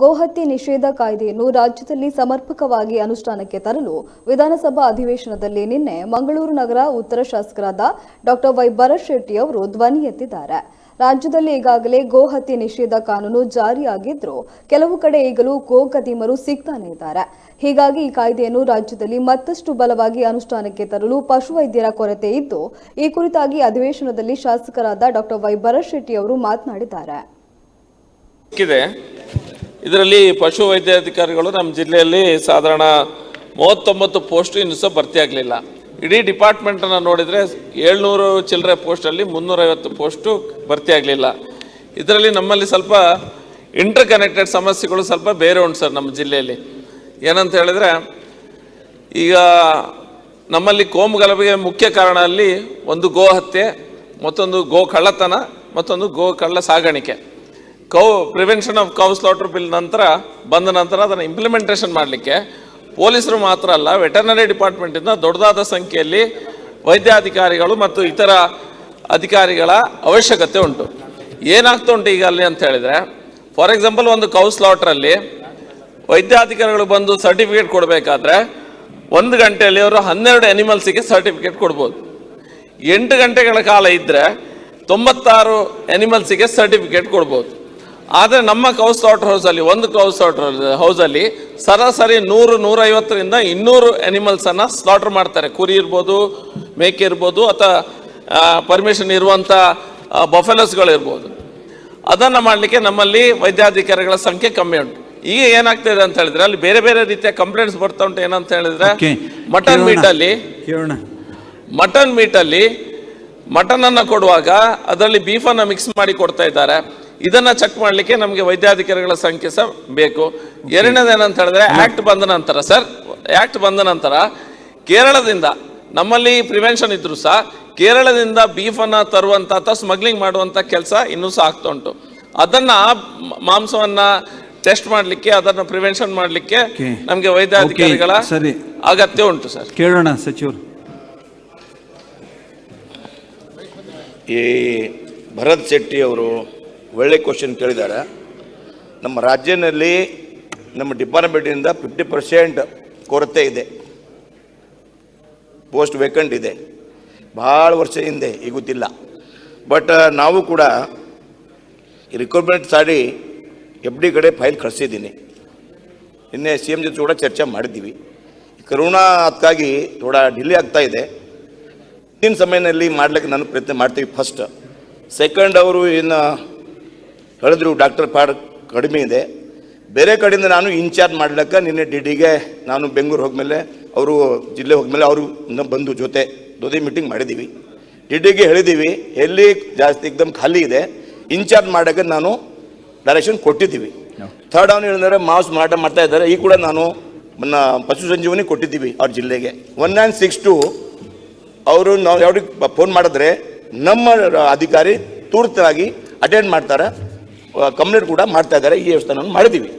ಗೋಹತ್ಯೆ ನಿಷೇಧ ಕಾಯ್ದೆಯನ್ನು ರಾಜ್ಯದಲ್ಲಿ ಸಮರ್ಪಕವಾಗಿ ಅನುಷ್ಠಾನಕ್ಕೆ ತರಲು ವಿಧಾನಸಭಾ ಅಧಿವೇಶನದಲ್ಲಿ ನಿನ್ನೆ ಮಂಗಳೂರು ನಗರ ಉತ್ತರ ಶಾಸಕರಾದ ಡಾಕ್ಟರ್ ವೈ ಭರತ್ ಶೆಟ್ಟಿ ಅವರು ಧ್ವನಿ ಎತ್ತಿದ್ದಾರೆ. ರಾಜ್ಯದಲ್ಲಿ ಈಗಾಗಲೇ ಗೋಹತ್ಯೆ ನಿಷೇಧ ಕಾನೂನು ಜಾರಿಯಾಗಿದ್ರೂ ಕೆಲವು ಕಡೆ ಈಗಲೂ ಗೋಕದೀಮರು ಸಿಗ್ತಾನೆ ಇದ್ದಾರೆ. ಹೀಗಾಗಿ ಈ ಕಾಯ್ದೆಯನ್ನು ರಾಜ್ಯದಲ್ಲಿ ಮತ್ತಷ್ಟು ಬಲವಾಗಿ ಅನುಷ್ಠಾನಕ್ಕೆ ತರಲು ಪಶುವೈದ್ಯರ ಕೊರತೆ ಇದ್ದು, ಈ ಕುರಿತಾಗಿ ಅಧಿವೇಶನದಲ್ಲಿ ಶಾಸಕರಾದ ಡಾಕ್ಟರ್ ವೈ ಭರತ್ ಶೆಟ್ಟಿ ಅವರು ಮಾತನಾಡಿದ್ದಾರೆ. ಇದರಲ್ಲಿ ಪಶು ವೈದ್ಯಾಧಿಕಾರಿಗಳು ನಮ್ಮ ಜಿಲ್ಲೆಯಲ್ಲಿ ಸಾಧಾರಣ 39 ಪೋಸ್ಟ್ ಇನ್ನೂ ಸಹ ಭರ್ತಿ ಆಗಲಿಲ್ಲ. ಇಡೀ ಡಿಪಾರ್ಟ್ಮೆಂಟನ್ನು ನೋಡಿದರೆ 700 ಚಿಲ್ಲರೆ ಪೋಸ್ಟಲ್ಲಿ 350 ಪೋಸ್ಟು ಭರ್ತಿ ಆಗಲಿಲ್ಲ. ಇದರಲ್ಲಿ ನಮ್ಮಲ್ಲಿ ಸ್ವಲ್ಪ ಇಂಟರ್ ಕನೆಕ್ಟೆಡ್ ಸಮಸ್ಯೆಗಳು ಸ್ವಲ್ಪ ಬೇರೆ ಉಂಟು ಸರ್. ನಮ್ಮ ಜಿಲ್ಲೆಯಲ್ಲಿ ಏನಂತ ಹೇಳಿದ್ರೆ, ಈಗ ನಮ್ಮಲ್ಲಿ ಕೋಮು ಗಲಭೆಗೆ ಮುಖ್ಯ ಕಾರಣ ಅಲ್ಲಿ ಒಂದು ಗೋ ಹತ್ಯೆ, ಮತ್ತೊಂದು ಗೋ ಕಳ್ಳತನ, ಮತ್ತೊಂದು ಗೋ ಕಳ್ಳ ಸಾಗಾಣಿಕೆ. Prevention of cow slaughter bill ಬಂದ ನಂತರ ಅದನ್ನು ಇಂಪ್ಲಿಮೆಂಟೇಷನ್ ಮಾಡಲಿಕ್ಕೆ ಪೊಲೀಸರು ಮಾತ್ರ ಅಲ್ಲ, ವೆಟರ್ನರಿ ಡಿಪಾರ್ಟ್ಮೆಂಟಿಂದ ದೊಡ್ಡದಾದ ಸಂಖ್ಯೆಯಲ್ಲಿ ವೈದ್ಯಾಧಿಕಾರಿಗಳು ಮತ್ತು ಇತರ ಅಧಿಕಾರಿಗಳ ಅವಶ್ಯಕತೆ ಉಂಟು. ಏನಾಗ್ತಾ ಉಂಟು ಈಗ ಅಲ್ಲಿ ಅಂತ ಹೇಳಿದರೆ, ಫಾರ್ ಎಕ್ಸಾಂಪಲ್ ಒಂದು ಕೌ ಸ್ಲಾಟ್ರಲ್ಲಿ ವೈದ್ಯಾಧಿಕಾರಿಗಳು ಬಂದು ಸರ್ಟಿಫಿಕೇಟ್ ಕೊಡಬೇಕಾದ್ರೆ 1 ಗಂಟೆಯಲ್ಲಿ ಅವರು 12 ಅನಿಮಲ್ಸಿಗೆ ಸರ್ಟಿಫಿಕೇಟ್ ಕೊಡ್ಬೋದು. 8 ಗಂಟೆಗಳ ಕಾಲ ಇದ್ದರೆ 96 ಅನಿಮಲ್ಸಿಗೆ ಸರ್ಟಿಫಿಕೇಟ್ ಕೊಡ್ಬೋದು. ಆದರೆ ನಮ್ಮ ಕೌ ಸ್ಲಾಟರ್ ಹೌಸಲ್ಲಿ, ಒಂದು ಕೌ ಸ್ಲಾಟರ್ ಹೌಸಲ್ಲಿ ಸರಾಸರಿ 100-150ರಿಂದ 200 ಅನಿಮಲ್ಸನ್ನು ಸ್ಲಾಟರ್ ಮಾಡ್ತಾರೆ. ಕುರಿ ಇರ್ಬೋದು, ಮೇಕೆ ಇರ್ಬೋದು, ಅಥವಾ ಪರ್ಮಿಷನ್ ಇರುವಂಥ ಬಫೆಲೋಸ್ಗಳಿರ್ಬೋದು. ಅದನ್ನು ಮಾಡಲಿಕ್ಕೆ ನಮ್ಮಲ್ಲಿ ವೈದ್ಯಾಧಿಕಾರಿಗಳ ಸಂಖ್ಯೆ ಕಮ್ಮಿ ಉಂಟು. ಈಗ ಏನಾಗ್ತಿದೆ ಅಂತ ಹೇಳಿದ್ರೆ, ಅಲ್ಲಿ ಬೇರೆ ಬೇರೆ ರೀತಿಯ ಕಂಪ್ಲೇಂಟ್ಸ್ ಬರ್ತಾ ಉಂಟು. ಏನಂತ ಹೇಳಿದ್ರೆ, ಮಟನ್ ಮೀಟಲ್ಲಿ ಮಟನನ್ನು ಕೊಡುವಾಗ ಅದರಲ್ಲಿ ಬೀಫನ್ನು ಮಿಕ್ಸ್ ಮಾಡಿ ಕೊಡ್ತಾ ಇದ್ದಾರೆ. ಇದನ್ನ ಚೆಕ್ ಮಾಡಲಿಕ್ಕೆ ನಮಗೆ ವೈದ್ಯಾಧಿಕಾರಿಗಳ ಸಂಖ್ಯೆ ಸಹ ಬೇಕು. ಎರಡನೇದೇನಂತ ಹೇಳಿದ್ರೆ, ಆಕ್ಟ್ ಬಂದ ನಂತರ ಕೇರಳದಿಂದ, ನಮ್ಮಲ್ಲಿ ಪ್ರಿವೆನ್ಷನ್ ಇದ್ರು ಸಹ ಕೇರಳದಿಂದ ಬೀಫನ್ನು ತರುವಂಥ ಅಥವಾ ಸ್ಮಗ್ಲಿಂಗ್ ಮಾಡುವಂಥ ಕೆಲಸ ಇನ್ನೂ ಸಹ ಆಗ್ತಾ ಉಂಟು. ಅದನ್ನ ಮಾಂಸವನ್ನ ಟೆಸ್ಟ್ ಮಾಡಲಿಕ್ಕೆ, ಅದನ್ನು ಪ್ರಿವೆನ್ಷನ್ ಮಾಡಲಿಕ್ಕೆ ನಮಗೆ ವೈದ್ಯಾಧಿಕಾರಿಗಳ ಅಗತ್ಯ ಉಂಟು ಸರ್. ಕೇಳೋಣ ಸಚಿವರು. ಈ ಭರತ್ ಶೆಟ್ಟಿ ಅವರು ಒಳ್ಳೆ ಕ್ವಶನ್ ಕೇಳಿದ್ದಾರೆ. ನಮ್ಮ ರಾಜ್ಯದಲ್ಲಿ ನಮ್ಮ ಡಿಪಾರ್ಟ್ಮೆಂಟಿಂದ 50% ಕೊರತೆ ಇದೆ, ಪೋಸ್ಟ್ ವೇಕೆಂಟ್ ಇದೆ. ಭಾಳ ವರ್ಷ ಹಿಂದೆ, ಈಗ ಗೊತ್ತಿಲ್ಲ. ಬಟ್ ನಾವು ಕೂಡ ರಿಕ್ರೂಟ್ಮೆಂಟ್ ಸಾಡಿ FD ಕಡೆ ಫೈಲ್ ಕಳಿಸಿದ್ದೀನಿ. ನಿನ್ನೆ CM ಜೊತೆ ಕೂಡ ಚರ್ಚೆ ಮಾಡಿದ್ದೀವಿ. ಕರೋನಾ ಅದಕ್ಕಾಗಿ ಥೋಡ ಡಿಲೇ ಆಗ್ತಾ ಇದೆ. ಹಿಂದಿನ ಸಮಯದಲ್ಲಿ ಮಾಡ್ಲಿಕ್ಕೆ ನಾನು ಪ್ರಯತ್ನ ಮಾಡ್ತೀವಿ. ಫಸ್ಟ್ ಸೆಕೆಂಡ್ ಅವರು ಏನು ಹೇಳಿದ್ರು, ಡಾಕ್ಟರ್ ಪಾಡ್ ಕಡಿಮೆ ಇದೆ. ಬೇರೆ ಕಡೆಯಿಂದ ನಾನು ಇನ್ಚಾರ್ಜ್ ಮಾಡ್ಲಿಕ್ಕೆ ನಿನ್ನೆ DDಗೆ ನಾನು ಬೆಂಗಳೂರು ಹೋದ್ಮೇಲೆ, ಅವರು ಜಿಲ್ಲೆ ಹೋದ್ಮೇಲೆ ಅವರು ಬಂದು ಜೊತೆ ಮೀಟಿಂಗ್ ಮಾಡಿದ್ದೀವಿ. DDಗೆ ಹೇಳಿದ್ದೀವಿ, ಎಲ್ಲಿ ಜಾಸ್ತಿ ಎಕ್ದಮ್ ಖಾಲಿ ಇದೆ ಇನ್ಚಾರ್ಜ್ ಮಾಡೋಕ್ಕೆ ನಾನು ಡೈರೆಕ್ಷನ್ ಕೊಟ್ಟಿದ್ದೀವಿ. ಥರ್ಡ್ ಅವನು ಹೇಳಿದ್ರೆ ಮಾಸ್ ಮಾಡ್ತಾ ಇದ್ದಾರೆ. ಈ ಕೂಡ ನಾನು ಪಶು ಸಂಜೀವನಿ ಕೊಟ್ಟಿದ್ದೀವಿ ಅವ್ರ ಜಿಲ್ಲೆಗೆ. 1962 ಅವರು ನಾವು ಯಾವ್ರಿಗೆ ಫೋನ್ ಮಾಡಿದ್ರೆ ನಮ್ಮ ಅಧಿಕಾರಿ ತುರ್ತಾಗಿ ಅಟೆಂಡ್ ಮಾಡ್ತಾರೆ, ಕಂಪ್ಲೇಂಟ್ ಕೂಡ ಮಾಡ್ತಾ ಇದ್ದಾರೆ. ಈ ವ್ಯವಸ್ಥೆ ಮಾಡಿದ್ದೀವಿ.